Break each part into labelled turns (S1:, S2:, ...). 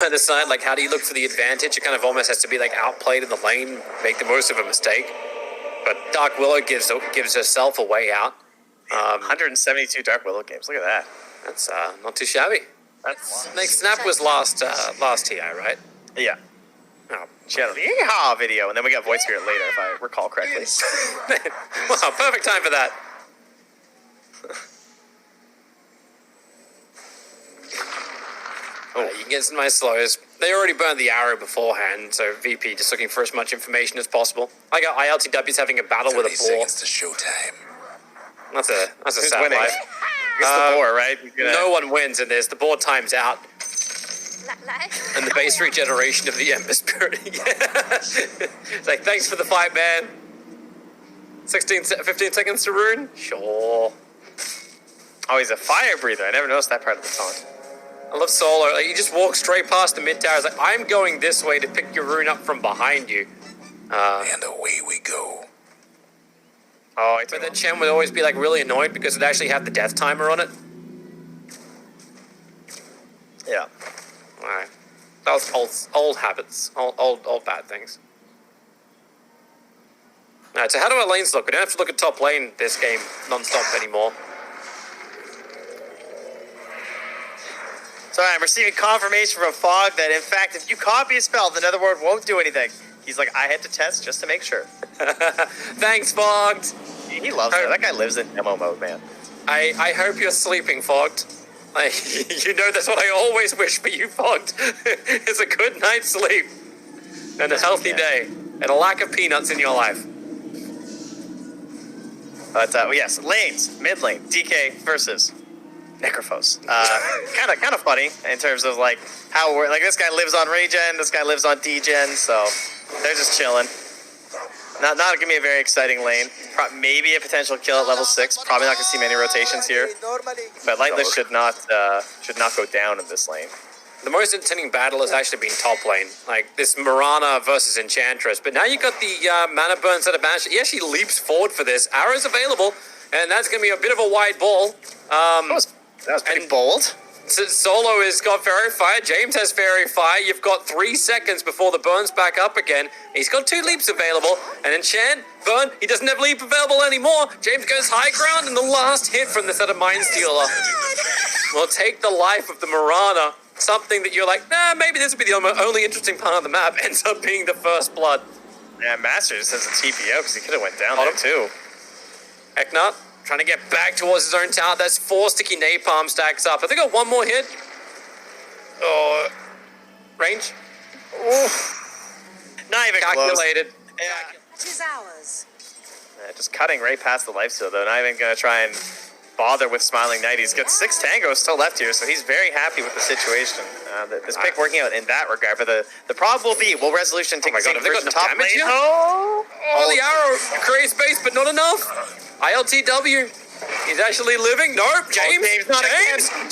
S1: trying to decide, like, how do you look for the advantage? It kind of almost has to be, like, outplayed in the lane, make the most of a mistake. But Dark Willow gives herself a way out.
S2: 172 Dark Willow games. Look at that.
S1: That's not too shabby. That's like Snap was last TI, right?
S2: Yeah.
S1: Oh.
S2: She had a yeehaw video, and then we got Void Spirit later, if I recall correctly.
S1: Wow, perfect time for that. You can get some nice slows. They already burned the arrow beforehand, so VP just looking for as much information as possible. I got iLTW's having a battle with a boar.
S3: 30 seconds to showtime.
S1: That's a
S2: Who's
S1: sad
S2: winning?
S1: life.
S2: It's the boar, right?
S1: No one wins in this. The boar times out. And the base regeneration of the Ember Spirit. It's like, thanks for the fight, man. 15 seconds to rune? Sure.
S2: Oh, he's a fire breather. I never noticed that part of the taunt.
S1: I love Solo. Like, you just walk straight past the mid tower. It's like, I'm going this way to pick your rune up from behind you.
S3: And away we go.
S2: Oh,
S1: but then Chen would always be like really annoyed because it actually had the death timer on it.
S2: Yeah.
S1: Alright. That was old habits. Old bad things. Alright, so how do our lanes look? We don't have to look at top lane this game non-stop anymore.
S2: So I'm receiving confirmation from Fog that, in fact, if you copy a spell, the Netherworld won't do anything. He's like, I had to test just to make sure.
S1: Thanks, Fogged.
S2: He loves it. That guy lives in demo mode, man.
S1: I hope you're sleeping, Fogged. You know that's what I always wish for you, Fogged. It's a good night's sleep. And a healthy day. And a lack of peanuts in your life.
S2: But, yes, lanes. Mid lane. DK versus Necrophos. Kind of funny in terms of, like, how we're... Like, this guy lives on regen, this guy lives on degen, so they're just chilling. Not gonna be a very exciting lane. Maybe a potential kill at level 6. Probably not gonna see many rotations here. But Lightless should not go down in this lane.
S1: The most entertaining battle has actually been top lane. Like this Mirana versus Enchantress. But now you got the mana burn set of banish. He actually leaps forward for this. Arrows available, and that's gonna be a bit of a wide ball.
S2: That was pretty bold.
S1: Solo has got Fairy Fire. James has Fairy Fire. You've got 3 seconds before the burn's back up again. He's got 2 leaps available. And Enchant, burn, he doesn't have leap available anymore. James goes high ground, and the last hit from the set of Mind Stealer will take the life of the Mirana. Something that you're like, nah, maybe this will be the only interesting part of the map. Ends up being the first blood.
S2: Yeah, Master just has a TPO because he could have went down there too.
S1: EcNart trying to get back towards his own tower. That's 4 sticky napalm stacks up. I think I got 1 more hit. Oh, range.
S2: Oof. Not even
S1: calculated.
S2: Close. Yeah.
S4: It is ours.
S2: Yeah, just cutting right past the lifesteal though. Not even gonna try and bother with Smiling Knight. He's got 6 tangos still left here, so he's very happy with the situation. This pick working out in that regard. But the problem will be, will Resolution take the first top lane?
S1: Oh, the arrow creates space, but not enough. iLTW. He's actually living. Nope. James.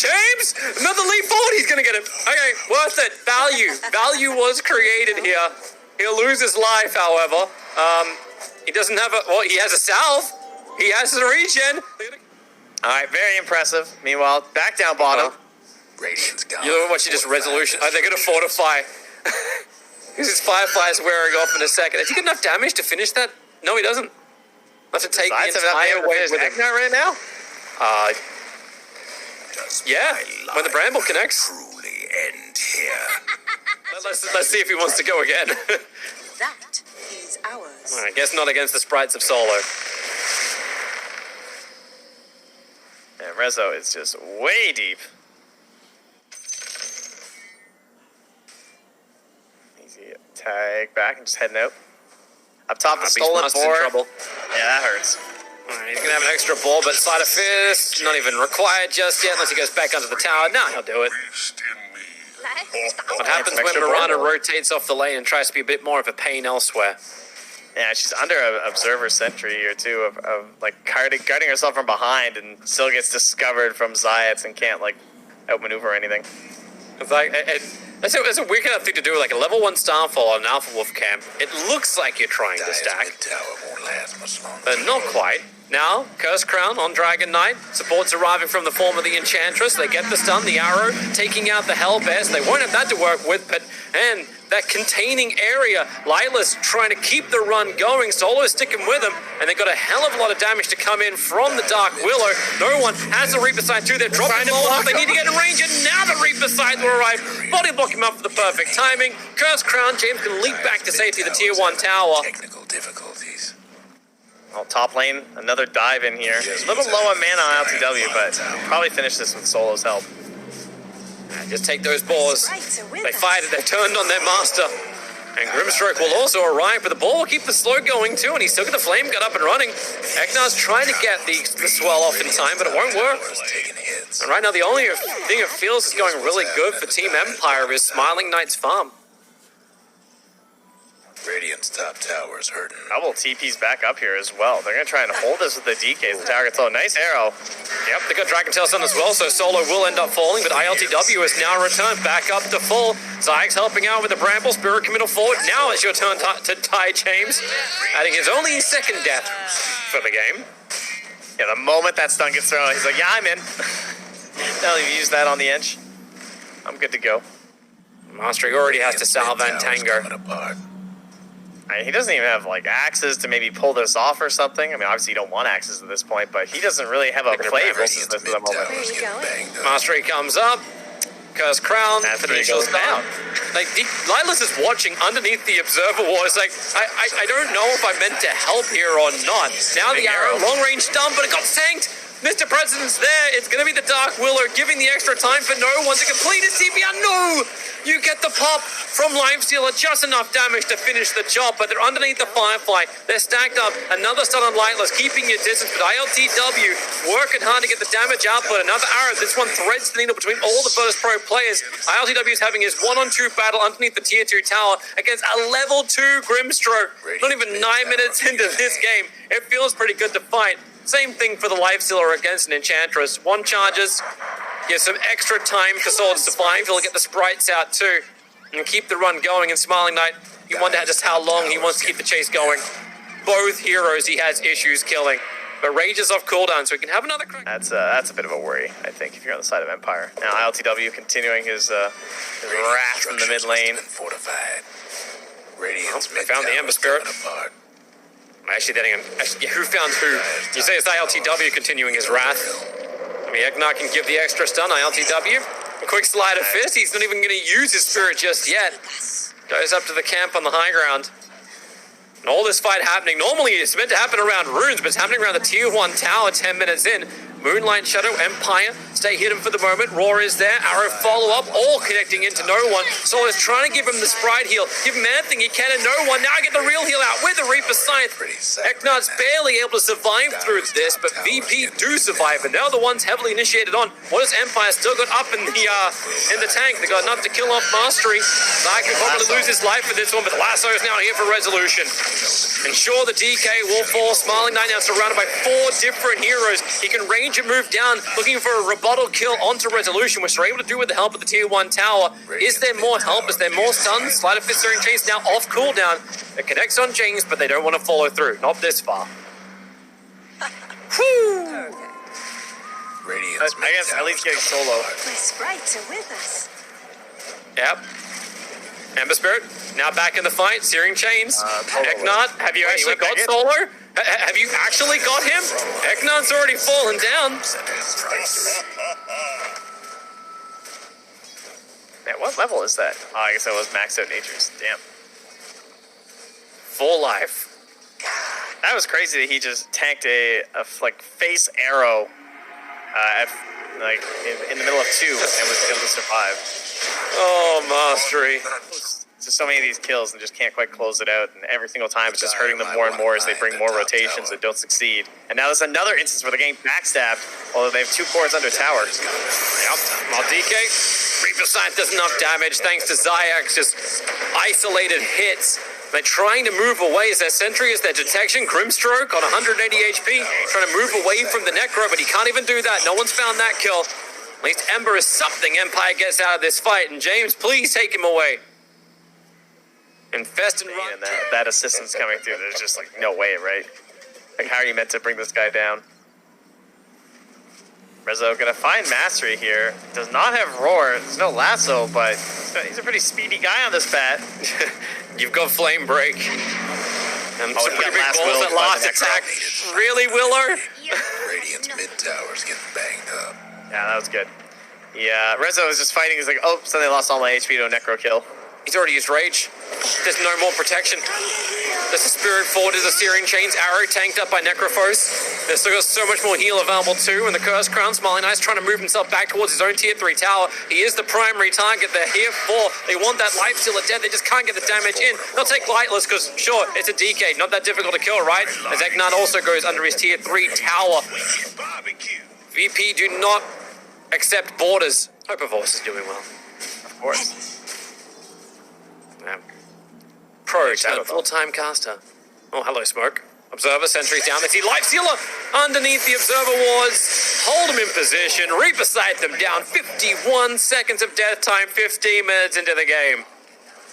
S1: James. Another leap forward. He's going to get him. Okay. Worth it. Value was created here. He'll lose his life, however. He doesn't have he has a salve. He has a regen.
S2: All right. Very impressive. Meanwhile, back down bottom.
S3: Radiant's gone.
S1: You know what? You just Resolution. Oh, they're going to fortify. Because his Firefly's wearing off in a second. Has he got enough damage to finish that? No, he doesn't. Have to take the entire wave with him.
S2: EcNart right now?
S1: Yeah, when the Bramble connects.
S3: Truly end here.
S1: Let's see if he wants to go again.
S4: That is ours.
S1: I guess not against the sprites of Solo.
S2: And Rezo is just way deep. Easy tag back and just heading out. Up top, the stolen board. Yeah, that hurts.
S1: Alright, he's going to have an extra ball, but Sleight of Fist, not even required just yet, unless he goes back under the tower. Now he'll do it. What happens when Mirana rotates off the lane and tries to be a bit more of a pain elsewhere?
S2: Yeah, she's under an Observer Sentry here, too, of like, guarding herself from behind, and still gets discovered from Zayats and can't, like, outmaneuver or anything.
S1: It's like... That's a weird kind of thing to do, like a level 1 Starfall on an Alpha Wolf camp. It looks like you're trying to stack, but not quite. Now, Curse Crown on Dragon Knight. Support's arriving from the form of the Enchantress. They get the stun, the arrow, taking out the Hellbears. They won't have that to work with, but, and that containing area, Lightless trying to keep the run going. Solo's sticking with him, and they got a hell of a lot of damage to come in from the Dark Willow. No one has the Reaper Sight too. They're dropping the ball. They need to get in range, and now the Reaper Sight will arrive. Body block him up for the perfect timing. Curse Crown, James can leap back to safety, the tier 1 tower.
S3: Technical difficulties.
S2: Oh, top lane, another dive in here. A little low on mana on iLTW, but probably finish this with Solo's help.
S1: Just take those balls.
S4: Sprites are with
S1: They
S4: us.
S1: fired it, they turned on their master. And Grimstroke will also arrive, but the ball will keep the slow going too, and he's still got the flame gun up and running. EcNart's trying to get the swell off in time, but it won't work.
S3: Taking hits.
S1: And right now, the only thing it feels is going really good for Team Empire is Smiling Knight's farm.
S3: Radiant's top tower's hurting.
S2: Double TP's back up here as well. They're going to try and hold this with the DK. The tower gets low. Nice arrow.
S1: Yep, they got Dragon Tail Stun as well, so Solo will end up falling, but iLTW has now returned back up to full. Zyg's helping out with the Bramble, Spirit committal forward. Now it's your turn to tie James, adding his only second death for the game.
S2: Yeah, the moment that stun gets thrown, he's like, yeah, I'm in. Now you use that on the edge. I'm good to go.
S1: Mastery already has to salve and Tango.
S3: Coming apart.
S2: I mean, he doesn't even have like axes to maybe pull this off or something. I mean, obviously you don't want axes at this point, but he doesn't really have a play versus this at the moment.
S3: Tower's
S4: There you
S3: getting
S4: go.
S3: banged up.
S1: Mastery comes up. Curse Crown.
S2: That's where he
S1: Phoenicia's
S2: goes down.
S1: Like, Lightless is watching underneath the observer wall. It's like, I don't know if I'm meant to help here or not. Now the
S2: Big
S1: arrow,
S2: arrow.
S1: long range stun, but it got tanked. Mr. President's there. It's going to be the Dark Willow giving the extra time for no one to complete his CPR. No! You get the pop from Lifestealer, just enough damage to finish the job, but they're underneath the Firefly. They're stacked up. Another stun on Lightless, keeping your distance, but iLTW working hard to get the damage output. Another arrow. This one threads the needle between all the VIRTUS.PRO players. iLTW is having his 1-on-2 battle underneath the tier 2 tower against a level 2 Grimstroke. Not even 9 minutes into this game. It feels pretty good to fight. Same thing for the Lifestealer against an Enchantress. One charges, give some extra time for Swords to survive. He'll get the sprites out too and keep the run going. And Smiling Knight, you wonder just how long he wants to keep the chase going. Both heroes he has issues killing, but Rage is off cooldown, so he can have another crack.
S2: That's a bit of a worry, I think, if you're on the side of Empire. Now iLTW continuing his wrath from the mid lane.
S3: Been fortified. Radiant's
S1: They found the Ember Spirit.
S3: apart.
S1: Actually, who found who? You say it's iLTW continuing his wrath. I mean, EcNart can give the extra stun. iLTW, a quick slide of fist. He's not even going to use his spirit just yet. Goes up to the camp on the high ground. And all this fight happening. Normally, it's meant to happen around runes, but it's happening around the tier 1 tower 10 minutes in. Moonlight Shadow, Empire, stay hidden for the moment. Roar is there, Arrow follow-up, all connecting into no one. Sol is trying to give him the sprite heal, give him anything he can, and no one. Now get the real heal out with the Reaper Scythe. EcNart's barely able to survive through this, but VP do survive, and now the one's heavily initiated on. What has Empire still got up in the tank? They got enough to kill off Mastery. Zai can probably lose his life for this one, but the Lasso is now here for resolution. And sure, the DK will fall. Smiling Knight now surrounded by 4 different heroes. He can range and move down, looking for a rebuttal kill onto resolution, which they're able to do with the help of the tier 1 tower. Is there more help? Is there more stuns? Sleight of Fist Searing Chains now off cooldown. It connects on James, but they don't want to follow through. Not this far. Whew.
S3: Radiant's
S2: I guess at least getting Solo.
S4: My sprites are with us.
S1: Yep. Ember Spirit, now back in the fight, Searing Chains. EcNart, have you
S2: Wait,
S1: actually
S2: you went back
S1: got
S2: in?
S1: Solo? Have you actually got him? EcNart's already fallen down.
S2: Man, what level is that? Oh, I guess that was maxed out Nature's. Damn.
S1: Full life.
S2: That was crazy that he just tanked a like face arrow in the middle of 2 and was able to survive.
S1: Oh, Mastery.
S2: Just so many of these kills and just can't quite close it out, and every single time it's just hurting them more and more as they bring more rotations that don't succeed. And now there's another instance where they're getting backstabbed, although they have 2 cores under tower.
S1: Yep. Well, DK, Reaper Scythe does enough damage thanks to Zayak's just isolated hits. They're trying to move away as their sentry, as their detection. Grimstroke on 180 HP, trying to move away from the Necro, but he can't even do that. No one's found that kill. At least Ember is something. Empire gets out of this fight, and James, please take him away. Infest and run.
S2: And that assistance coming through, there's just like no way, right? Like, how are you meant to bring this guy down? Rezo gonna find mastery here. Does not have roar. There's no lasso, but he's a pretty speedy guy on this bat.
S1: You've got flame break. And some
S2: he
S1: pretty
S2: got
S1: big
S2: last
S1: balls
S2: will
S1: at
S2: by
S1: last
S2: the
S1: attack. Really, Willow?
S3: Radiant's mid tower's getting banged up.
S2: Yeah, that was good. Yeah, Rezo is just fighting. He's like, oh, suddenly lost all my HP to a necro kill.
S1: He's already used rage. There's no more protection. There's a spirit forward, there's a Searing Chains arrow tanked up by Necrophos. There's still got so much more heal available too, and the Curse Crown, Smiling Eyes trying to move himself back towards his own tier 3 tower. He is the primary target they're here for. They want that life steal dead, they just can't get the damage in. They'll take Lightless, because sure, it's a DK, not that difficult to kill, right? As EcNart also goes under his tier 3 tower. VP do not accept borders. Hope Evorce is doing well.
S2: Of course.
S1: Yeah. Pro turned full-time caster. Oh, hello, Smoke. Observer, sentries down. They see Lifestealer underneath the Observer wards. Hold them in position. Reaper sight them down. 51 seconds of death time, 15 minutes into the game.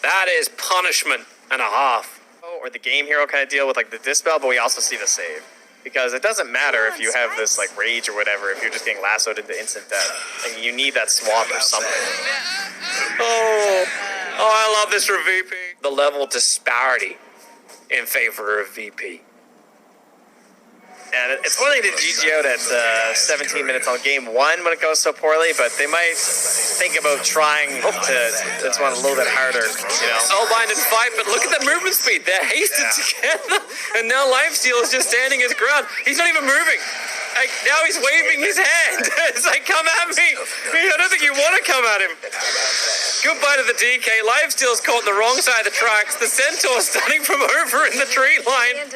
S1: That is punishment and a half.
S2: Or the game hero kind of deal with like the dispel, but we also see the save. Because it doesn't matter if you have this like rage or whatever, if you're just getting lassoed into instant death. Like, you need that swap or something.
S1: Oh, I love this for VP. The level disparity in favor of VP.
S2: And it's one thing to GG out at 17 minutes on game 1 when it goes so poorly, but they might think about trying to this one a little bit harder, you know.
S1: Soulbind and fight, but look at the movement speed. They're hasted together. And now Lifesteal is just standing his ground. He's not even moving. Like, now he's waving his hand. It's like, come at me. I don't think you want to come at him. Goodbye to the DK. Lifesteal's caught on the wrong side of the tracks. The Centaur's stunning from over in the tree line.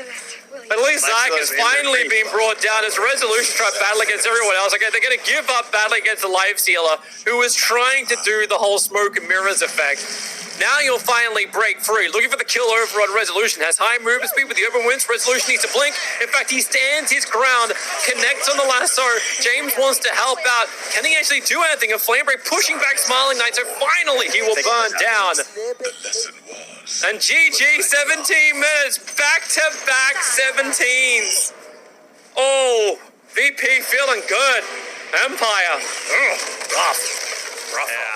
S1: At least Zyke is finally being brought down as Resolution try to battle against everyone else. Okay, they're going to give up battling against the Lifestealer, who was trying to do the whole smoke and mirrors effect. Now you'll finally break free. Looking for the kill over on Resolution. Has high movement speed with the open winds. Resolution needs to blink. In fact, he stands his ground. Connects on the lasso. James wants to help out. Can he actually do anything? A flame break pushing back Smiling Knight. So finally he will burn down. And GG, 17 minutes. Back-to-back 17s. Oh, VP feeling good. Empire. Rough.
S2: Yeah.